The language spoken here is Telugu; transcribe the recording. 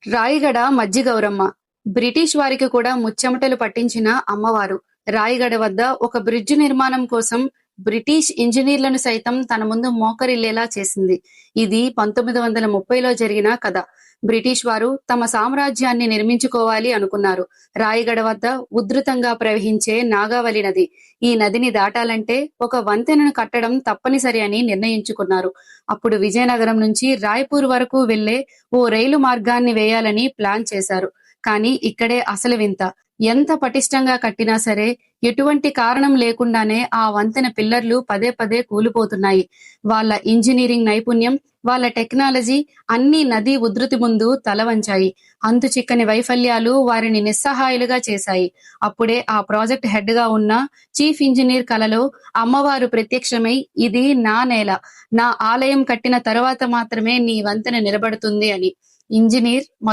రాయిగడ మజ్జిగౌరమ్మ బ్రిటిష్ వారికి కూడా ముచ్చెమటలు పట్టించిన అమ్మవారు. రాయిగడ వద్ద ఒక బ్రిడ్జ్ నిర్మాణం కోసం బ్రిటిష్ ఇంజనీర్లను సైతం తన ముందు మోకరిల్లేలా చేసింది. ఇది 1930లో జరిగిన కథ. బ్రిటిష్ వారు తమ సామ్రాజ్యాన్ని నిర్మించుకోవాలి అనుకున్నారు. రాయిగడ వద్ద ఉధృతంగా ప్రవహించే నాగావళి నది. ఈ నదిని దాటాలంటే ఒక వంతెనను కట్టడం తప్పనిసరి అని నిర్ణయించుకున్నారు. అప్పుడు విజయనగరం నుంచి రాయ్పూర్ వరకు వెళ్లే ఓ రైలు మార్గాన్ని వేయాలని ప్లాన్ చేశారు. కానీ ఇక్కడే అసలు వింత. ఎంత పటిష్టంగా కట్టినా సరే ఎటువంటి కారణం లేకుండానే ఆ వంతెన పిల్లర్లు పదే పదే కూలిపోతున్నాయి. వాళ్ళ ఇంజనీరింగ్ నైపుణ్యం, వాళ్ళ టెక్నాలజీ అన్ని నది ఉధృతి ముందు తలవంచాయి. అంతు చిక్కని వైఫల్యాలు వారిని నిస్సహాయులుగా చేశాయి. అప్పుడే ఆ ప్రాజెక్ట్ హెడ్ గా ఉన్న చీఫ్ ఇంజనీర్ కలలో అమ్మవారు ప్రత్యక్షమై, ఇది నా నేల, నా ఆలయం కట్టిన తరువాత మాత్రమే నీ వంతెన నిలబడుతుంది అని. ఇంజనీర్